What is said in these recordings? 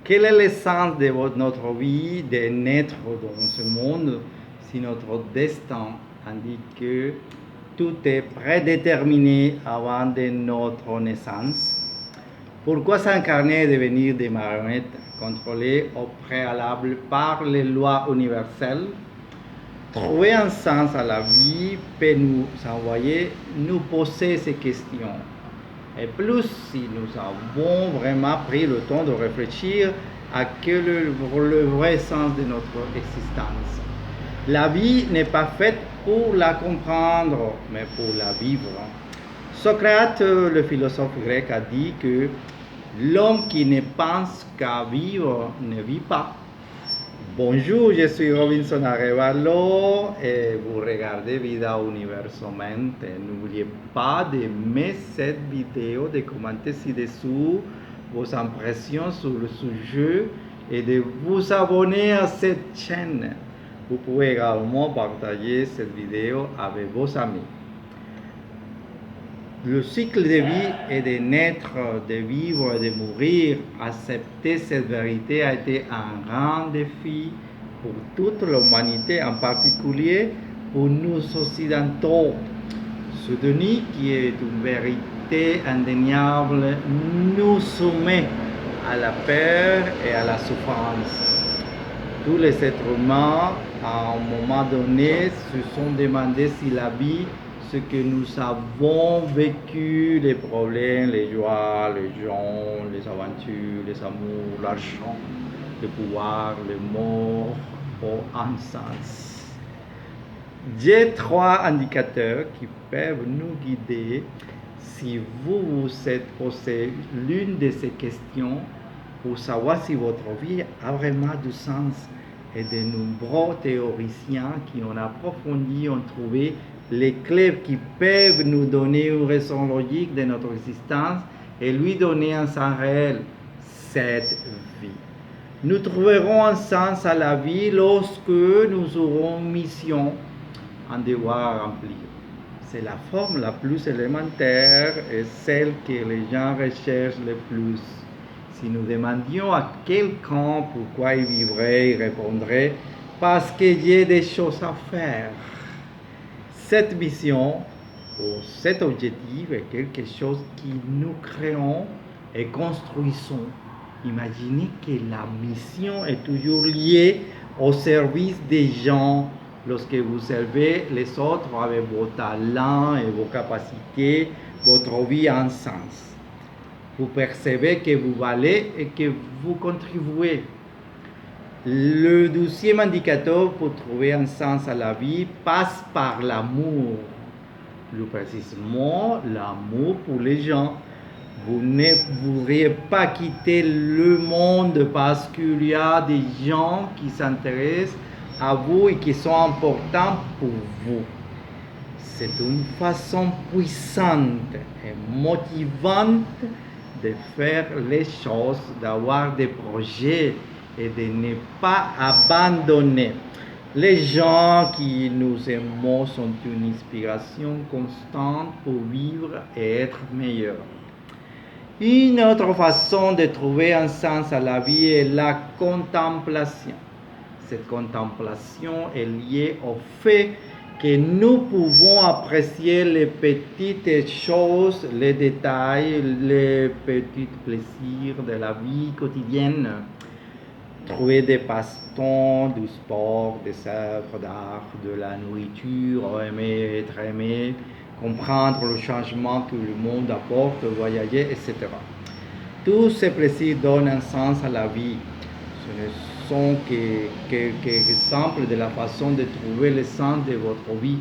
Quel est le sens de notre vie, de naître dans ce monde, si notre destin indique que tout est prédéterminé avant de notre naissance? Pourquoi s'incarner et devenir des marionnettes contrôlées au préalable par les lois universelles? Trouver un sens à la vie peut nous envoyer nous poser ces questions. Et plus si nous avons vraiment pris le temps de réfléchir à quel est le vrai sens de notre existence. La vie n'est pas faite pour la comprendre, mais pour la vivre. Socrate, le philosophe grec, a dit que l'homme qui ne pense qu'à vivre ne vit pas. Bonjour, je suis Robinson Arevalo et vous regardez Vida Universamente. N'oubliez pas d'aimer cette vidéo, de commenter ci-dessous vos impressions sur le sujet et de vous abonner à cette chaîne. Vous pouvez également partager cette vidéo avec vos amis. Le cycle de vie est de naître, de vivre et de mourir. Accepter cette vérité a été un grand défi pour toute l'humanité, en particulier pour nous occidentaux. Ce déni, qui est une vérité indéniable, nous soumet à la peur et à la souffrance. Tous les êtres humains, à un moment donné, se sont demandé si la vie, ce que nous avons vécu, les problèmes, les joies, les gens, les aventures, les amours, l'argent, le pouvoir, le mort, ont un sens. J'ai 3 indicateurs qui peuvent nous guider si vous vous êtes posé l'une de ces questions pour savoir si votre vie a vraiment du sens. Et de nombreux théoriciens qui ont approfondi ont trouvé les clés qui peuvent nous donner une raison logique de notre existence et lui donner un sens réel, cette vie. Nous trouverons un sens à la vie lorsque nous aurons une mission, un devoir à remplir. C'est la forme la plus élémentaire et celle que les gens recherchent le plus. Si nous demandions à quelqu'un pourquoi il vivrait, il répondrait « parce que j'ai des choses à faire ». Cette mission ou cet objectif est quelque chose que nous créons et construisons. Imaginez que la mission est toujours liée au service des gens. Lorsque vous servez les autres avec vos talents et vos capacités, votre vie a un sens. Vous percevez que vous valez et que vous contribuez. Le 12e indicateur pour trouver un sens à la vie passe par l'amour. Plus précisément, l'amour pour les gens. Vous ne pourriez pas quitter le monde parce qu'il y a des gens qui s'intéressent à vous et qui sont importants pour vous. C'est une façon puissante et motivante de faire les choses, d'avoir des projets et de ne pas abandonner. Les gens qui nous aimons sont une inspiration constante pour vivre et être meilleurs. Une autre façon de trouver un sens à la vie est la contemplation. Cette contemplation est liée au fait que nous pouvons apprécier les petites choses, les détails, les petits plaisirs de la vie quotidienne. Trouver des passe-temps, du sport, des œuvres d'art, de la nourriture, aimer être aimé, comprendre le changement que le monde apporte, voyager, etc. Tous ces plaisirs donnent un sens à la vie. Ce ne sont que quelques exemples de la façon de trouver le sens de votre vie.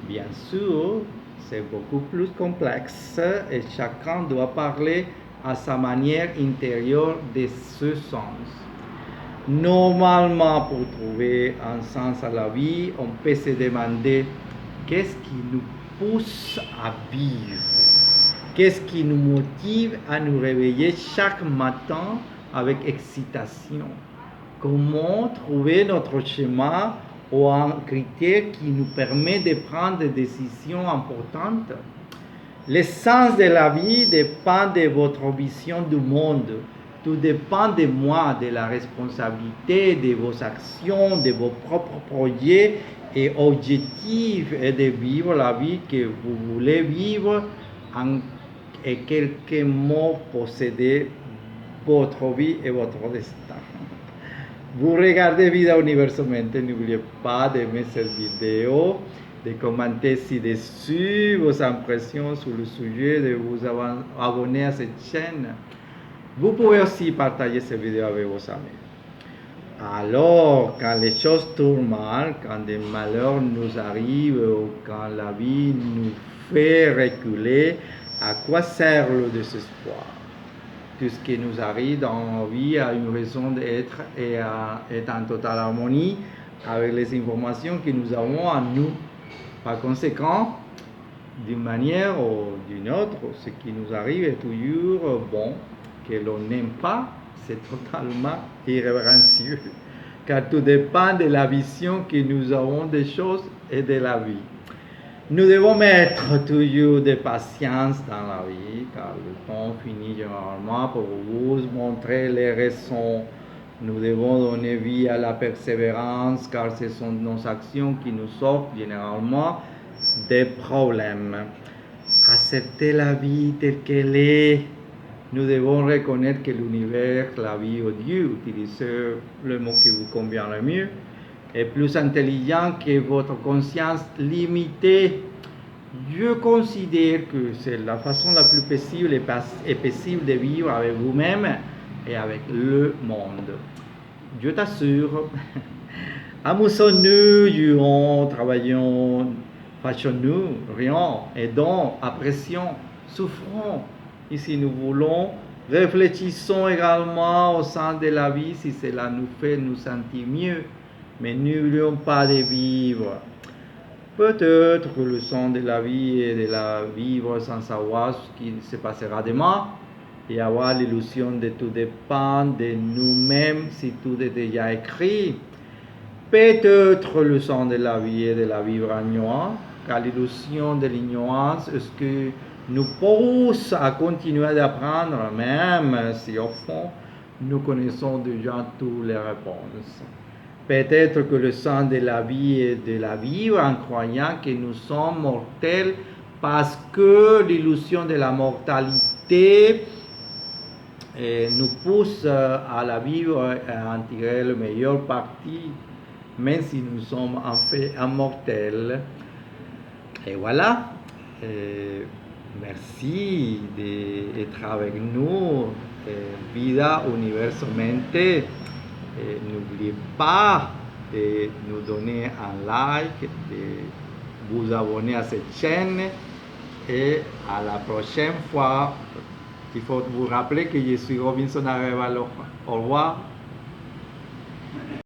Bien sûr, c'est beaucoup plus complexe et chacun doit parler à sa manière intérieure de ce sens. Normalement, pour trouver un sens à la vie, on peut se demander qu'est-ce qui nous pousse à vivre? Qu'est-ce qui nous motive à nous réveiller chaque matin avec excitation? Comment trouver notre chemin ou un critère qui nous permet de prendre des décisions importantes? Le sens de la vie dépend de votre vision du monde. Tout dépend de moi, de la responsabilité, de vos actions, de vos propres projets et objectifs et de vivre la vie que vous voulez vivre en quelques mots posséder votre vie et votre destin. Vous regardez Vida Universamente, n'oubliez pas d'aimer cette vidéo, de commenter ci-dessus vos impressions sur le sujet, de vous abonner à cette chaîne. Vous pouvez aussi partager cette vidéo avec vos amis. Alors, quand les choses tournent mal, quand des malheurs nous arrivent ou quand la vie nous fait reculer, à quoi sert le désespoir? Tout ce qui nous arrive dans nos vies a une raison d'être et est en totale harmonie avec les informations que nous avons en nous. Par conséquent, d'une manière ou d'une autre, ce qui nous arrive est toujours bon. Que l'on n'aime pas, c'est totalement irrévérencieux, car tout dépend de la vision que nous avons des choses et de la vie. Nous devons mettre toujours de patience dans la vie, car le temps finit généralement pour vous montrer les raisons. Nous devons donner vie à la persévérance, car ce sont nos actions qui nous sortent généralement des problèmes. Accepter la vie telle qu'elle est. Nous devons reconnaître que l'univers, la vie ou Dieu, utilisez le mot qui vous convient le mieux, est plus intelligent que votre conscience limitée. Je considère que c'est la façon la plus paisible et paisible de vivre avec vous-même et avec le monde. Je t'assure, amusons-nous, jouons, travaillons, fâchons-nous, rions, aidons, apprécions, souffrons. Et si nous voulons, réfléchissons également au sens de la vie si cela nous fait nous sentir mieux. Mais n'oublions pas de vivre. Peut-être que le sens de la vie est de la vivre sans savoir ce qui se passera demain et avoir l'illusion de tout dépend de nous-mêmes si tout est déjà écrit. Peut-être le sens de la vie est de la vivre en ignorance, car l'illusion de l'ignorance est ce que nous pousse à continuer d'apprendre, même si au fond, nous connaissons déjà toutes les réponses. Peut-être que le sens de la vie est de la vivre en croyant que nous sommes mortels parce que l'illusion de la mortalité nous pousse à la vivre et à en tirer le meilleur parti, même si nous sommes en fait immortels. Et voilà. Merci d'être avec nous. Vida Universamente. N'oubliez pas de nous donner un like, de vous abonner à cette chaîne et à la prochaine fois. Il faut vous rappeler que je suis Robinson Arevalo. Au revoir.